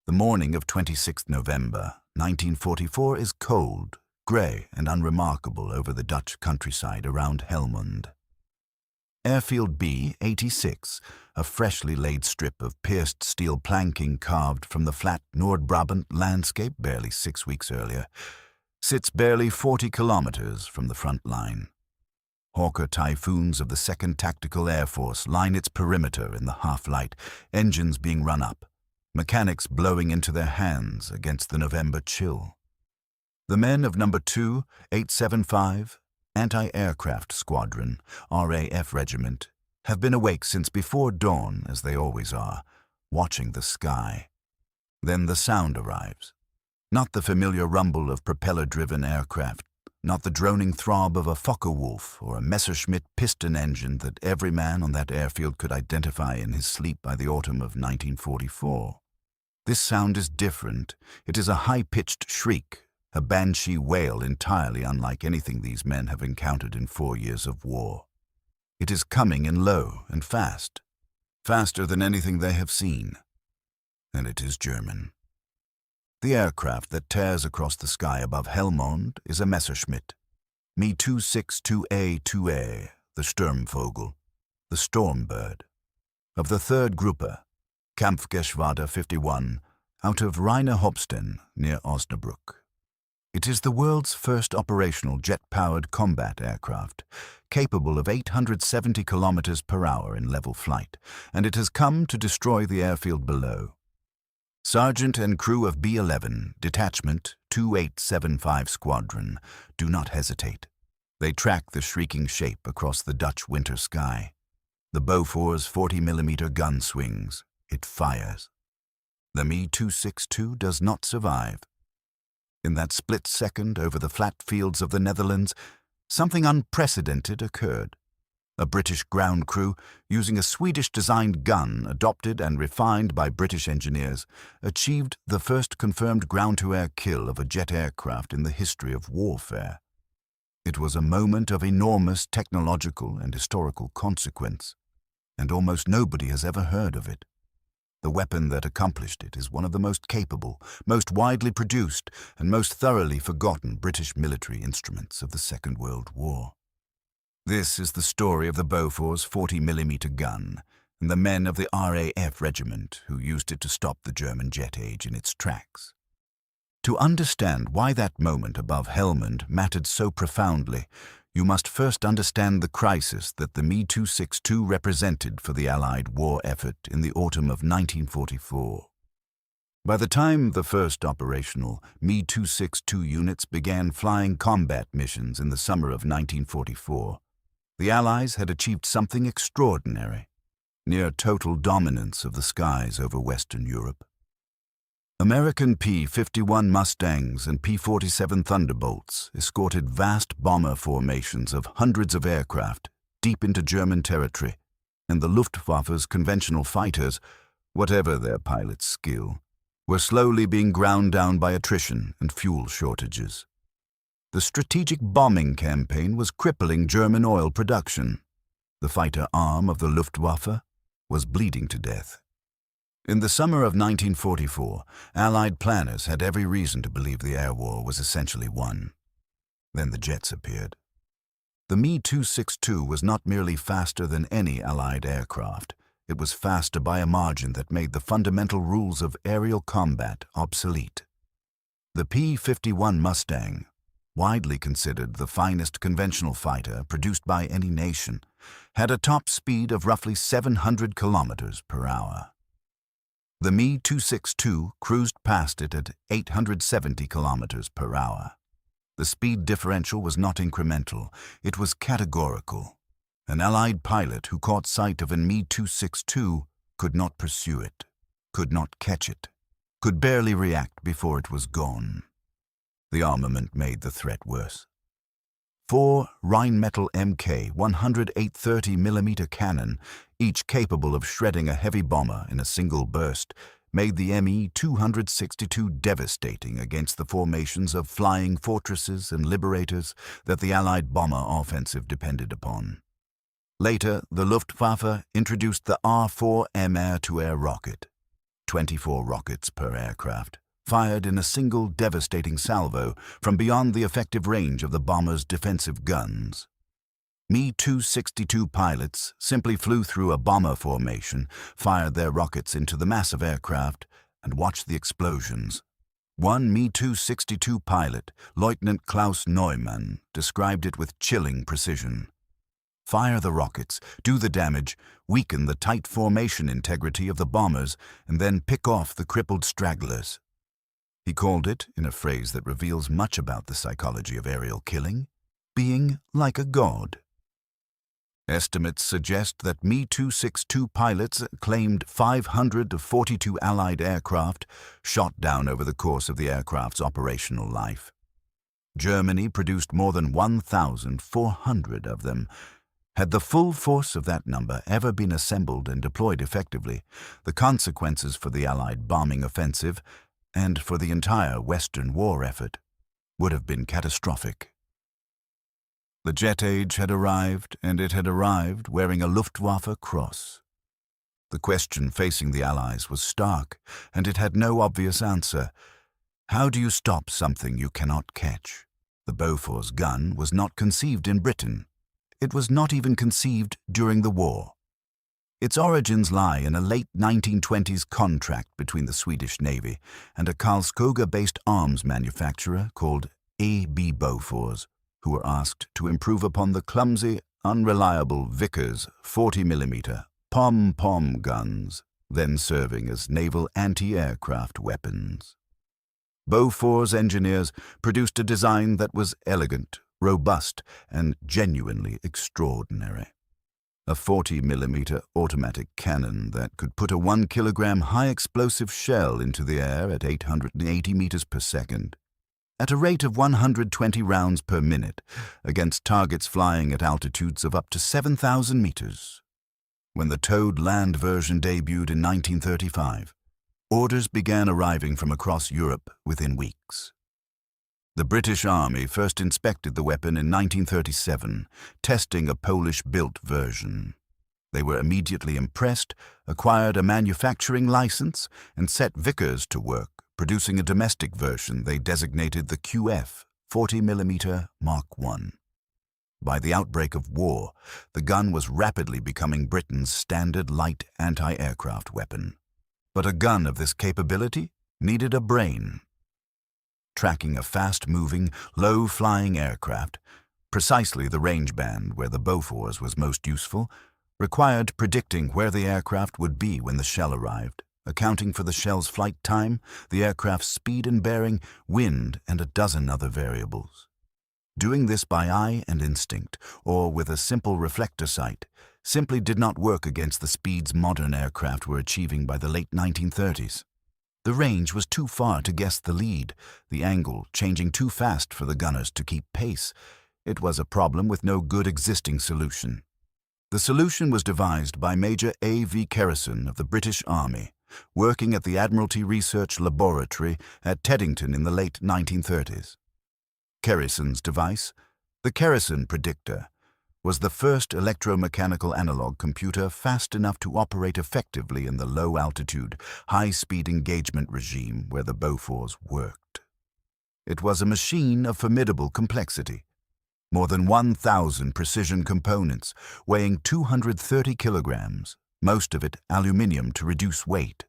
The morning of 26th November, 1944 is cold, grey and unremarkable over the Dutch countryside around Helmond. Airfield B-86, a freshly laid strip of pierced steel planking carved from the flat Noord-Brabant landscape barely 6 weeks earlier, sits barely 40 kilometers from the front line. Hawker Typhoons of the 2nd Tactical Air Force line its perimeter in the half-light, engines being run up, mechanics blowing into their hands against the November chill. The men of No. 2, 875, Anti-Aircraft Squadron, RAF Regiment, have been awake since before dawn, as they always are, watching the sky. Then the sound arrives. Not the familiar rumble of propeller-driven aircraft, not the droning throb of a Focke-Wulf or a Messerschmitt piston engine that every man on that airfield could identify in his sleep by the autumn of 1944. This sound is different. It is a high-pitched shriek, a banshee wail entirely unlike anything these men have encountered in 4 years of war. It is coming in low and fast, faster than anything they have seen. And it is German. The aircraft that tears across the sky above Helmond is a Messerschmitt Me 262A2A, the Sturmvogel, the Storm Bird, of the 3rd Gruppe, Kampfgeschwader 51, out of Rheine-Hobsten near Osnabrück. It is the world's first operational jet-powered combat aircraft, capable of 870 kilometers per hour in level flight, and it has come to destroy the airfield below. Sergeant and crew of B-11, Detachment 2875 Squadron, do not hesitate. They track the shrieking shape across the Dutch winter sky. The Bofors 40mm gun swings. It fires. The Me-262 does not survive. In that split second over the flat fields of the Netherlands, something unprecedented occurred. A British ground crew, using a Swedish-designed gun adopted and refined by British engineers, achieved the first confirmed ground-to-air kill of a jet aircraft in the history of warfare. It was a moment of enormous technological and historical consequence, and almost nobody has ever heard of it. The weapon that accomplished it is one of the most capable, most widely produced, and most thoroughly forgotten British military instruments of the Second World War. This is the story of the Bofors 40mm gun and the men of the RAF Regiment who used it to stop the German jet age in its tracks. To understand why that moment above Helmond mattered so profoundly, you must first understand the crisis that the Me-262 represented for the Allied war effort in the autumn of 1944. By the time the first operational Me-262 units began flying combat missions in the summer of 1944, the Allies had achieved something extraordinary, near total dominance of the skies over Western Europe. American P-51 Mustangs and P-47 Thunderbolts escorted vast bomber formations of hundreds of aircraft deep into German territory, and the Luftwaffe's conventional fighters, whatever their pilots' skill, were slowly being ground down by attrition and fuel shortages. The strategic bombing campaign was crippling German oil production. The fighter arm of the Luftwaffe was bleeding to death. In the summer of 1944, Allied planners had every reason to believe the air war was essentially won. Then the jets appeared. The Me-262 was not merely faster than any Allied aircraft. It was faster by a margin that made the fundamental rules of aerial combat obsolete. The P-51 Mustang, widely considered the finest conventional fighter produced by any nation, had a top speed of roughly 700 kilometers per hour. The Me-262 cruised past it at 870 kilometers per hour. The speed differential was not incremental, it was categorical. An Allied pilot who caught sight of a Me-262 could not pursue it, could not catch it, could barely react before it was gone. The armament made the threat worse. 4 Rheinmetall Mk 108-30mm cannon, each capable of shredding a heavy bomber in a single burst, made the Me-262 devastating against the formations of flying fortresses and liberators that the Allied bomber offensive depended upon. Later, the Luftwaffe introduced the R-4M air-to-air rocket. 24 rockets per aircraft, fired in a single devastating salvo from beyond the effective range of the bomber's defensive guns. Me-262 pilots simply flew through a bomber formation, fired their rockets into the massive aircraft, and watched the explosions. One Me-262 pilot, Lieutenant Klaus Neumann, described it with chilling precision. Fire the rockets, do the damage, weaken the tight formation integrity of the bombers, and then pick off the crippled stragglers. He called it, in a phrase that reveals much about the psychology of aerial killing, being like a god. Estimates suggest that Me-262 pilots claimed 500 of 42 Allied aircraft shot down over the course of the aircraft's operational life. Germany produced more than 1,400 of them. Had the full force of that number ever been assembled and deployed effectively, the consequences for the Allied bombing offensive and for the entire Western war effort would have been catastrophic. The jet age had arrived, and it had arrived wearing a Luftwaffe cross. The question facing the Allies was stark, and it had no obvious answer. How do you stop something you cannot catch? The Bofors gun was not conceived in Britain. It was not even conceived during the war. Its origins lie in a late 1920s contract between the Swedish Navy and a Karlskoga-based arms manufacturer called A.B. Bofors, who were asked to improve upon the clumsy, unreliable Vickers 40mm pom-pom guns, then serving as naval anti-aircraft weapons. Bofors engineers produced a design that was elegant, robust, and genuinely extraordinary. A 40mm automatic cannon that could put a 1-kilogram high-explosive shell into the air at 880 meters per second, at a rate of 120 rounds per minute, against targets flying at altitudes of up to 7,000 meters. When the towed land version debuted in 1935, orders began arriving from across Europe within weeks. The British Army first inspected the weapon in 1937, testing a Polish-built version. They were immediately impressed, acquired a manufacturing license, and set Vickers to work, producing a domestic version they designated the QF 40mm Mark I. By the outbreak of war, the gun was rapidly becoming Britain's standard light anti-aircraft weapon. But a gun of this capability needed a brain. Tracking a fast-moving, low-flying aircraft, precisely the range band where the Bofors was most useful, required predicting where the aircraft would be when the shell arrived, accounting for the shell's flight time, the aircraft's speed and bearing, wind, and a dozen other variables. Doing this by eye and instinct, or with a simple reflector sight, simply did not work against the speeds modern aircraft were achieving by the late 1930s. The range was too far to guess the lead, the angle changing too fast for the gunners to keep pace. It was a problem with no good existing solution. The solution was devised by Major A.V. Kerrison of the British Army, working at the Admiralty Research Laboratory at Teddington in the late 1930s. Kerrison's device, the Kerrison Predictor, was the first electromechanical analog computer fast enough to operate effectively in the low-altitude, high-speed engagement regime where the Bofors worked. It was a machine of formidable complexity. More than 1,000 precision components, weighing 230 kilograms, most of it aluminium to reduce weight.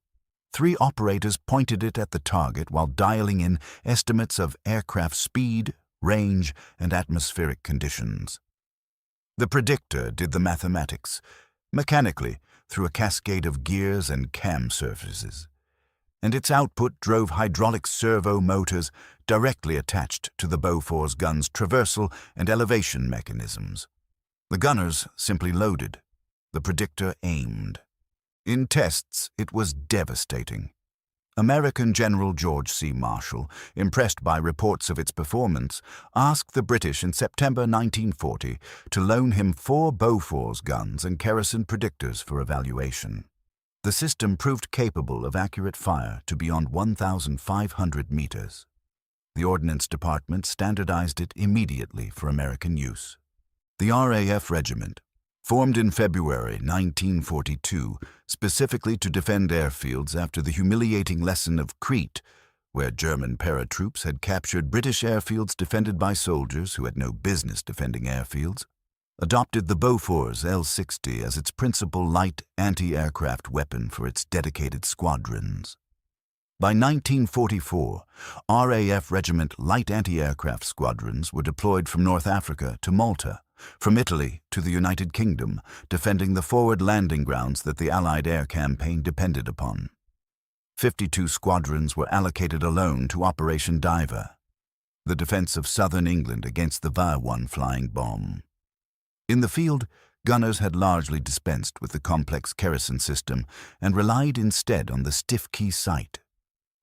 3 operators pointed it at the target while dialing in estimates of aircraft speed, range, and atmospheric conditions. The predictor did the mathematics, mechanically, through a cascade of gears and cam surfaces, and its output drove hydraulic servo motors directly attached to the Bofors gun's traversal and elevation mechanisms. The gunners simply loaded. The predictor aimed. In tests, it was devastating. American General George C. Marshall, impressed by reports of its performance, asked the British in September 1940 to loan him 4 Bofors guns and Kerrison predictors for evaluation. The system proved capable of accurate fire to beyond 1,500 meters. The Ordnance Department standardized it immediately for American use. The RAF Regiment, Formed in February 1942, specifically to defend airfields after the humiliating lesson of Crete, where German paratroops had captured British airfields defended by soldiers who had no business defending airfields, adopted the Bofors L-60 as its principal light anti-aircraft weapon for its dedicated squadrons. By 1944, RAF Regiment light anti-aircraft squadrons were deployed from North Africa to Malta, from Italy to the United Kingdom, defending the forward landing grounds that the Allied air campaign depended upon. 52 squadrons were allocated alone to Operation Diver, the defense of southern England against the Var-1 flying bomb. In the field, gunners had largely dispensed with the complex kerosene system and relied instead on the stiff key sight,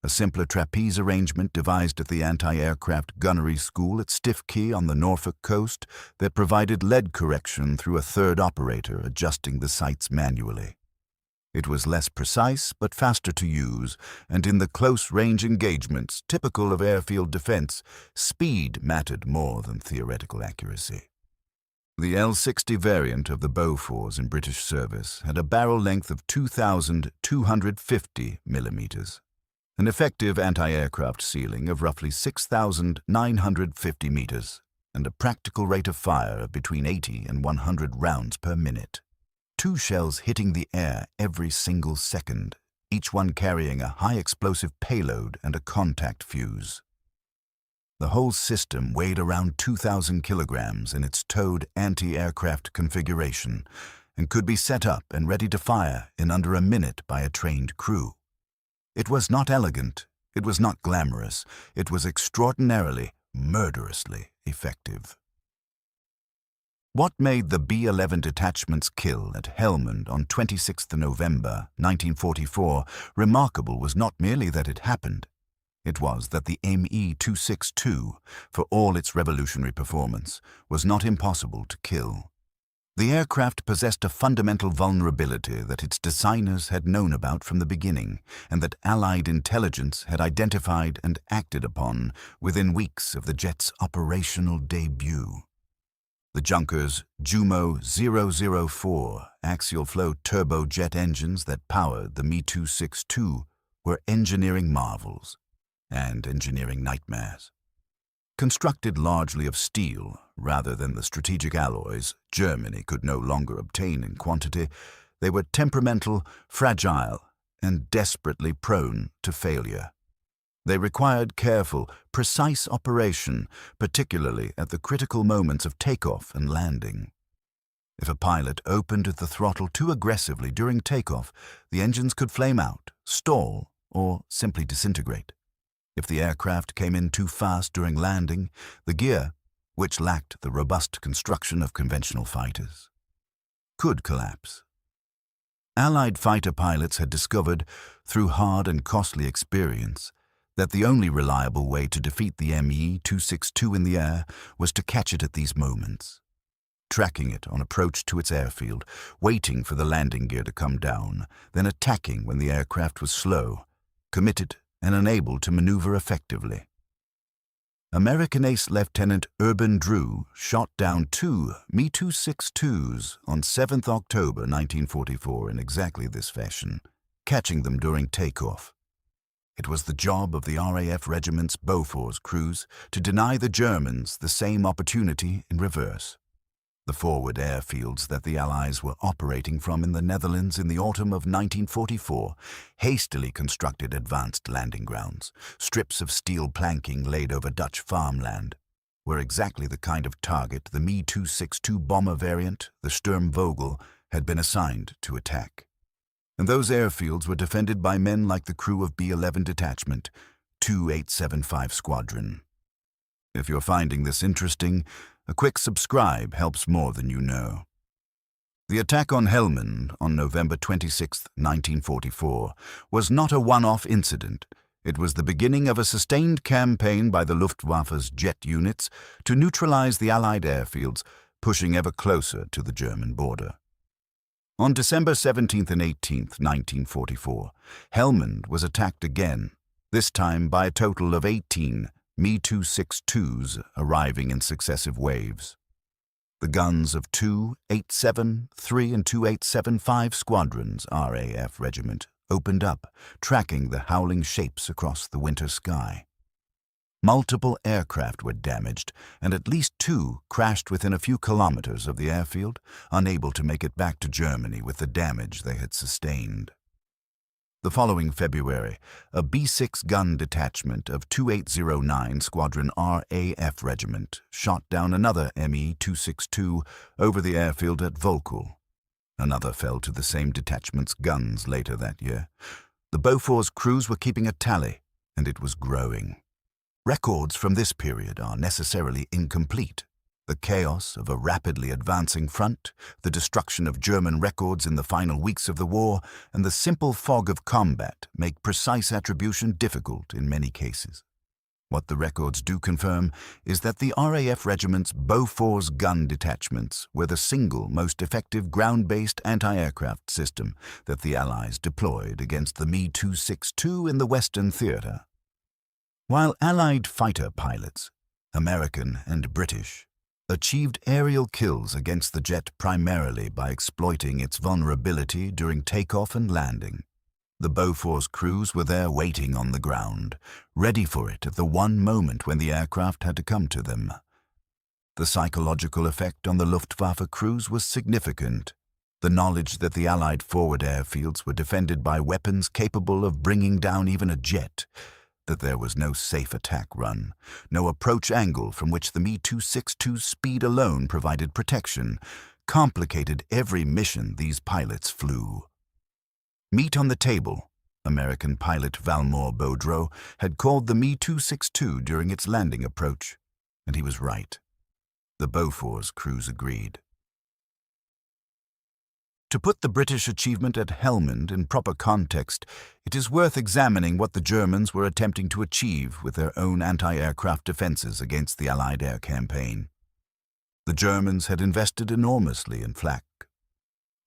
a simpler trapeze arrangement devised at the Anti-Aircraft Gunnery School at Stiff Key on the Norfolk coast that provided lead correction through a third operator adjusting the sights manually. It was less precise but faster to use, and in the close-range engagements typical of airfield defense, speed mattered more than theoretical accuracy. The L-60 variant of the Bofors in British service had a barrel length of 2,250 millimeters, an effective anti-aircraft ceiling of roughly 6,950 meters, and a practical rate of fire of between 80 and 100 rounds per minute. 2 shells hitting the air every single second, each one carrying a high-explosive payload and a contact fuse. The whole system weighed around 2,000 kilograms in its towed anti-aircraft configuration and could be set up and ready to fire in under a minute by a trained crew. It was not elegant, it was not glamorous, it was extraordinarily, murderously effective. What made the B-11 detachment's kill at Helmand on 26 November 1944 remarkable was not merely that it happened. It was that the Me-262, for all its revolutionary performance, was not impossible to kill. The aircraft possessed a fundamental vulnerability that its designers had known about from the beginning, and that Allied intelligence had identified and acted upon within weeks of the jet's operational debut. The Junkers Jumo 004 axial flow turbojet engines that powered the Me-262 were engineering marvels and engineering nightmares. Constructed largely of steel rather than the strategic alloys Germany could no longer obtain in quantity, they were temperamental, fragile, and desperately prone to failure. They required careful, precise operation, particularly at the critical moments of takeoff and landing. If a pilot opened the throttle too aggressively during takeoff, the engines could flame out, stall, or simply disintegrate. If the aircraft came in too fast during landing, the gear, which lacked the robust construction of conventional fighters, could collapse. Allied fighter pilots had discovered, through hard and costly experience, that the only reliable way to defeat the Me-262 in the air was to catch it at these moments, tracking it on approach to its airfield, waiting for the landing gear to come down, then attacking when the aircraft was slow, committed, and unable to maneuver effectively. American Ace Lieutenant Urban Drew shot down 2 Me-262s on 7th October 1944 in exactly this fashion, catching them during takeoff. It was the job of the RAF Regiment's Bofors crews to deny the Germans the same opportunity in reverse. The forward airfields that the Allies were operating from in the Netherlands in the autumn of 1944 hastily constructed advanced landing grounds, strips of steel planking laid over Dutch farmland, were exactly the kind of target the Me-262 bomber variant, the Sturmvogel, had been assigned to attack. And those airfields were defended by men like the crew of B-11 Detachment, 2875 Squadron. If you're finding this interesting, a quick subscribe helps more than you know. The attack on Helmand on November 26, 1944, was not a one-off incident. It was the beginning of a sustained campaign by the Luftwaffe's jet units to neutralize the Allied airfields, pushing ever closer to the German border. On December 17 and 18, 1944, Helmand was attacked again, this time by a total of 18 Me-262s arriving in successive waves. The guns of 2-873 and 2-875 squadrons, RAF Regiment, opened up, tracking the howling shapes across the winter sky. Multiple aircraft were damaged, and at least 2 crashed within a few kilometers of the airfield, unable to make it back to Germany with the damage they had sustained. The following February, a B-6 gun detachment of 2809 Squadron RAF Regiment shot down another Me-262 over the airfield at Volkel. Another fell to the same detachment's guns later that year. The Bofors crews were keeping a tally, and it was growing. Records from this period are necessarily incomplete. The chaos of a rapidly advancing front, the destruction of German records in the final weeks of the war, and the simple fog of combat make precise attribution difficult in many cases. What the records do confirm is that the RAF Regiment's Bofors gun detachments were the single most effective ground-based anti-aircraft system that the Allies deployed against the Me-262 in the Western Theater. While Allied fighter pilots, American and British, achieved aerial kills against the jet primarily by exploiting its vulnerability during takeoff and landing, the Bofors crews were there waiting on the ground, ready for it at the one moment when the aircraft had to come to them. The psychological effect on the Luftwaffe crews was significant. The knowledge that the Allied forward airfields were defended by weapons capable of bringing down even a jet, that there was no safe attack run, no approach angle from which the Me-262's speed alone provided protection, complicated every mission these pilots flew. Meat on the table, American pilot Valmore Boudreau had called the Me-262 during its landing approach, and he was right. The Bofors crews agreed. To put the British achievement at Helmand in proper context, it is worth examining what the Germans were attempting to achieve with their own anti-aircraft defenses against the Allied air campaign. The Germans had invested enormously in flak.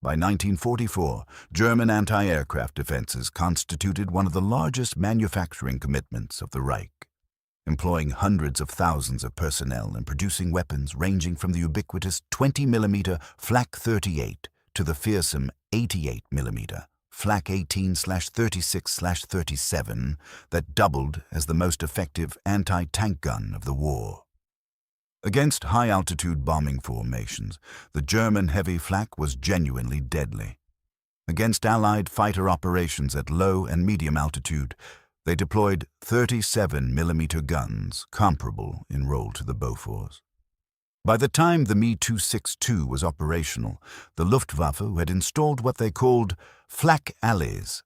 By 1944, German anti-aircraft defenses constituted one of the largest manufacturing commitments of the Reich, employing hundreds of thousands of personnel and producing weapons ranging from the ubiquitous 20mm Flak 38 to the fearsome 88mm Flak 18/36/37 that doubled as the most effective anti-tank gun of the war. Against high-altitude bombing formations, the German heavy flak was genuinely deadly. Against Allied fighter operations at low and medium altitude, they deployed 37mm guns, comparable in role to the Bofors. By the time the Me-262 was operational, the Luftwaffe had installed what they called flak alleys,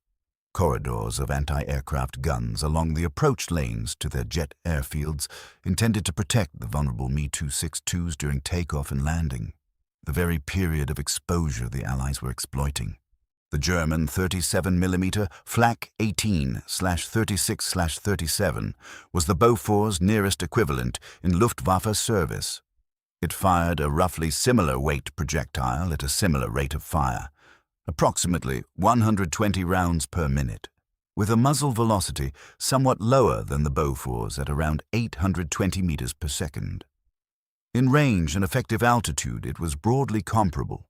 corridors of anti-aircraft guns along the approach lanes to their jet airfields intended to protect the vulnerable Me-262s during takeoff and landing, the very period of exposure the Allies were exploiting. The German 37mm Flak 18/36/37 was the Bofors' nearest equivalent in Luftwaffe service. It fired a roughly similar weight projectile at a similar rate of fire, approximately 120 rounds per minute, with a muzzle velocity somewhat lower than the Bofors at around 820 meters per second. In range and effective altitude, it was broadly comparable,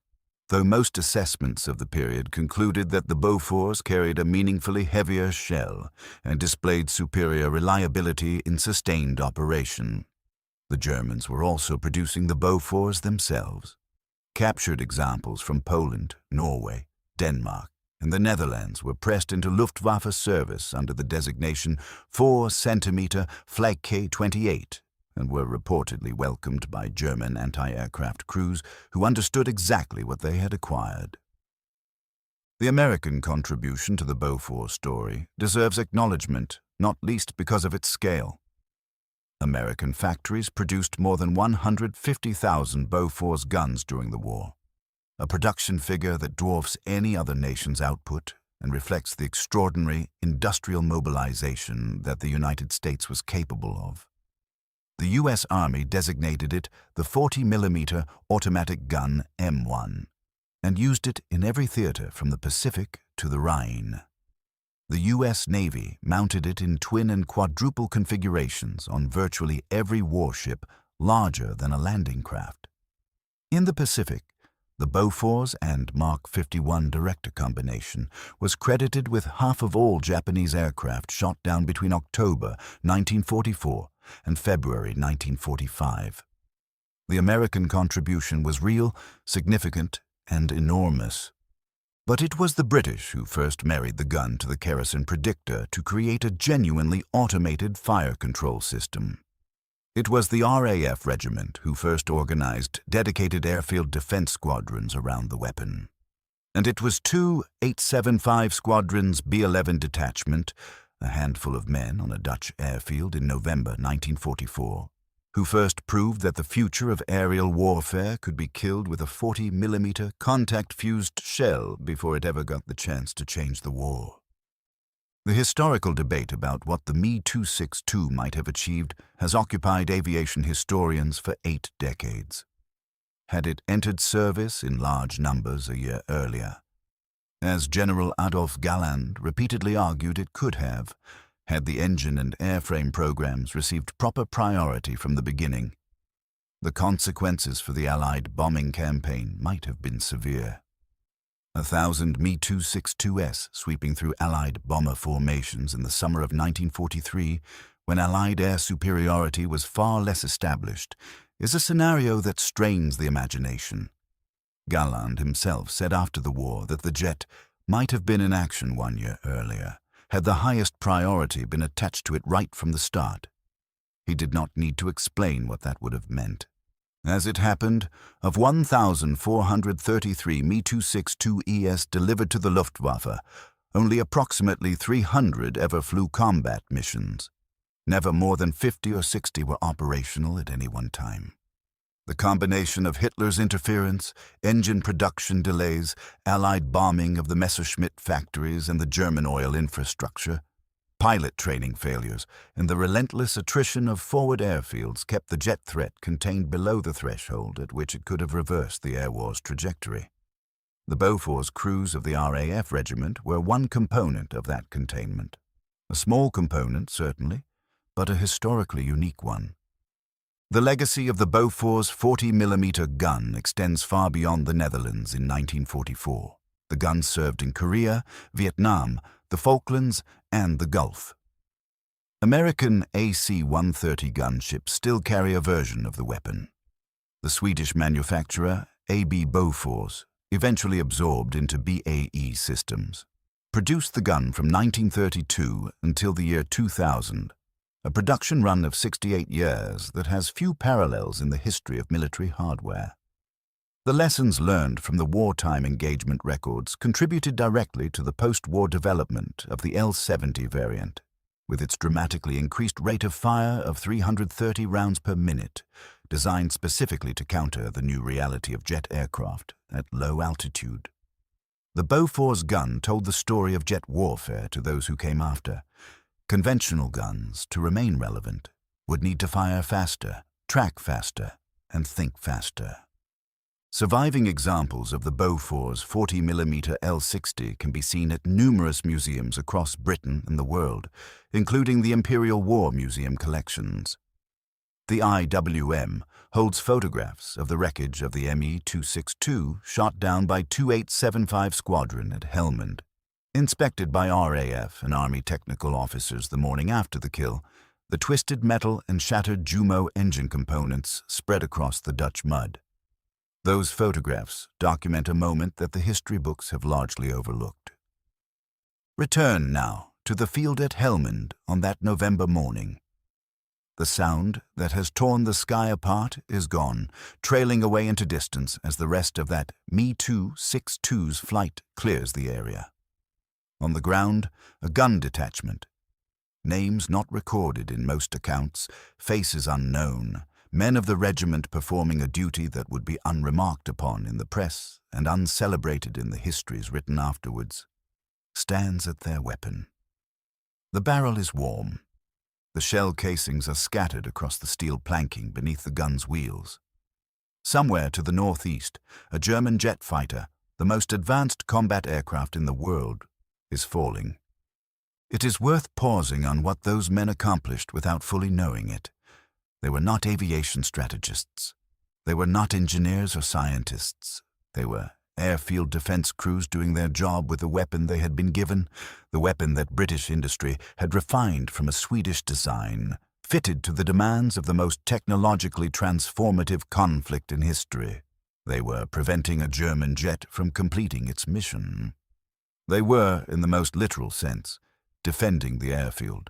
though most assessments of the period concluded that the Bofors carried a meaningfully heavier shell and displayed superior reliability in sustained operation. The Germans were also producing the Bofors themselves. Captured examples from Poland, Norway, Denmark, and the Netherlands were pressed into Luftwaffe service under the designation 4cm Flak K-28 and were reportedly welcomed by German anti-aircraft crews who understood exactly what they had acquired. The American contribution to the Bofors story deserves acknowledgement, not least because of its scale. American factories produced more than 150,000 Bofors guns during the war, a production figure that dwarfs any other nation's output and reflects the extraordinary industrial mobilization that the United States was capable of. The U.S. Army designated it the 40mm automatic gun M1 and used it in every theater from the Pacific to the Rhine. The U.S. Navy mounted it in twin and quadruple configurations on virtually every warship larger than a landing craft. In the Pacific, the Bofors and Mark 51 director combination was credited with half of all Japanese aircraft shot down between October 1944 and February 1945. The American contribution was real, significant, and enormous. But it was the British who first married the gun to the kerosene predictor to create a genuinely automated fire control system. It was the RAF Regiment who first organized dedicated airfield defense squadrons around the weapon. And it was two 875 Squadron's B-11 detachment, a handful of men on a Dutch airfield in November 1944, who first proved that the future of aerial warfare could be killed with a 40mm contact-fused shell before it ever got the chance to change the war. The historical debate about what the Me 262 might have achieved has occupied aviation historians for 8 decades. Had it entered service in large numbers a year earlier? As General Adolf Galland repeatedly argued, it could have, had the engine and airframe programs received proper priority from the beginning. The consequences for the Allied bombing campaign might have been severe. 1,000 Me 262s sweeping through Allied bomber formations in the summer of 1943, when Allied air superiority was far less established, is a scenario that strains the imagination. Galland himself said after the war that the jet might have been in action 1 year earlier, had the highest priority been attached to it right from the start. He did not need to explain what that would have meant. As it happened, of 1,433 Me 262Es delivered to the Luftwaffe, only approximately 300 ever flew combat missions. Never more than 50 or 60 were operational at any one time. The combination of Hitler's interference, engine production delays, Allied bombing of the Messerschmitt factories and the German oil infrastructure, pilot training failures, and the relentless attrition of forward airfields kept the jet threat contained below the threshold at which it could have reversed the air war's trajectory. The Bofors crews of the RAF Regiment were one component of that containment. A small component, certainly, but a historically unique one. The legacy of the Bofors 40mm gun extends far beyond the Netherlands in 1944. The gun served in Korea, Vietnam, the Falklands, and the Gulf. American AC-130 gunships still carry a version of the weapon. The Swedish manufacturer AB Bofors, eventually absorbed into BAE Systems, produced the gun from 1932 until the year 2000, a production run of 68 years that has few parallels in the history of military hardware. The lessons learned from the wartime engagement records contributed directly to the post-war development of the L-70 variant, with its dramatically increased rate of fire of 330 rounds per minute, designed specifically to counter the new reality of jet aircraft at low altitude. The Bofors gun told the story of jet warfare to those who came after. Conventional guns, to remain relevant, would need to fire faster, track faster, and think faster. Surviving examples of the Bofors 40mm L-60 can be seen at numerous museums across Britain and the world, including the Imperial War Museum collections. The IWM holds photographs of the wreckage of the Me 262 shot down by 2875 Squadron at Helmand. Inspected by RAF and Army technical officers the morning after the kill, the twisted metal and shattered Jumo engine components spread across the Dutch mud. Those photographs document a moment that the history books have largely overlooked. Return now to the field at Helmand on that November morning. The sound that has torn the sky apart is gone, trailing away into distance as the rest of that Me 262's flight clears the area. On the ground, a gun detachment. Names not recorded in most accounts, faces unknown, men of the regiment performing a duty that would be unremarked upon in the press and uncelebrated in the histories written afterwards, stands at their weapon. The barrel is warm. The shell casings are scattered across the steel planking beneath the gun's wheels. Somewhere to the northeast, a German jet fighter, the most advanced combat aircraft in the world, is falling. It is worth pausing on what those men accomplished without fully knowing it. They were not aviation strategists. They were not engineers or scientists. They were airfield defense crews doing their job with the weapon they had been given, the weapon that British industry had refined from a Swedish design, fitted to the demands of the most technologically transformative conflict in history. They were preventing a German jet from completing its mission. They were, in the most literal sense, defending the airfield.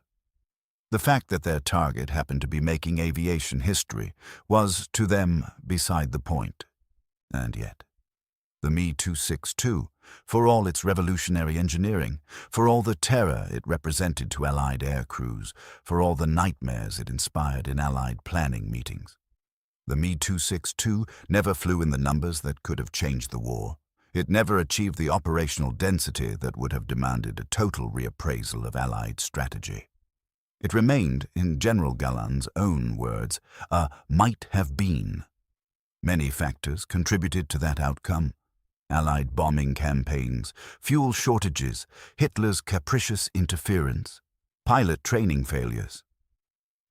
The fact that their target happened to be making aviation history was, to them, beside the point. And yet, the Me-262, for all its revolutionary engineering, for all the terror it represented to Allied air crews, for all the nightmares it inspired in Allied planning meetings, the Me-262 never flew in the numbers that could have changed the war. It never achieved the operational density that would have demanded a total reappraisal of Allied strategy. It remained, in General Galland's own words, a might-have-been. Many factors contributed to that outcome. Allied bombing campaigns, fuel shortages, Hitler's capricious interference, pilot training failures.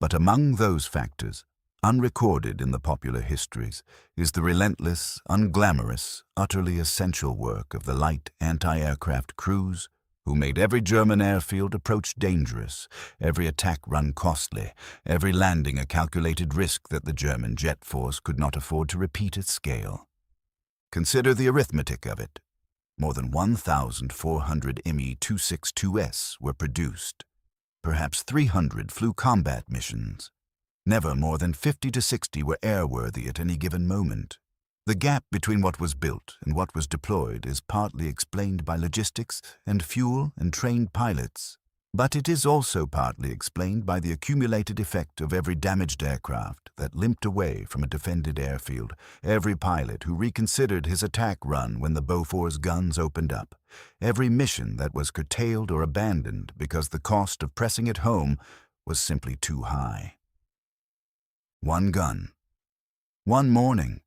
But among those factors, unrecorded in the popular histories, is the relentless, unglamorous, utterly essential work of the light anti-aircraft crews who made every German airfield approach dangerous, every attack run costly, every landing a calculated risk that the German jet force could not afford to repeat at scale. Consider the arithmetic of it. More than 1,400 Me-262s were produced. Perhaps 300 flew combat missions. Never more than 50 to 60 were airworthy at any given moment. The gap between what was built and what was deployed is partly explained by logistics and fuel and trained pilots, but it is also partly explained by the accumulated effect of every damaged aircraft that limped away from a defended airfield, every pilot who reconsidered his attack run when the Bofors guns opened up, every mission that was curtailed or abandoned because the cost of pressing it home was simply too high. One gun. One morning.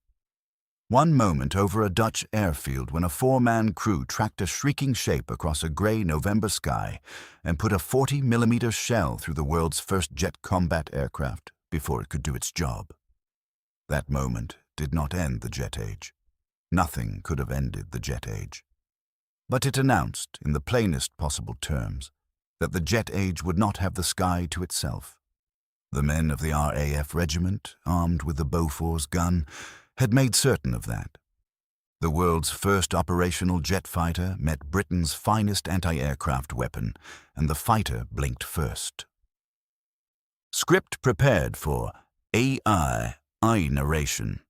One moment over a Dutch airfield when a four-man crew tracked a shrieking shape across a grey November sky and put a 40mm shell through the world's first jet combat aircraft before it could do its job. That moment did not end the jet age. Nothing could have ended the jet age. But it announced, in the plainest possible terms, that the jet age would not have the sky to itself. The men of the RAF Regiment, armed with the Bofors gun, had made certain of that. The world's first operational jet fighter met Britain's finest anti-aircraft weapon, and the fighter blinked first. Script prepared for AI narration.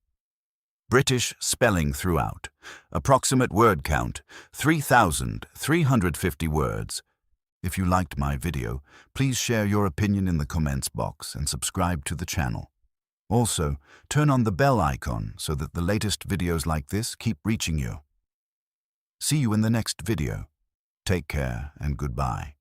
British spelling throughout. Approximate word count, 3,350 words. If you liked my video, please share your opinion in the comments box and subscribe to the channel. Also, turn on the bell icon so that the latest videos like this keep reaching you. See you in the next video. Take care and goodbye.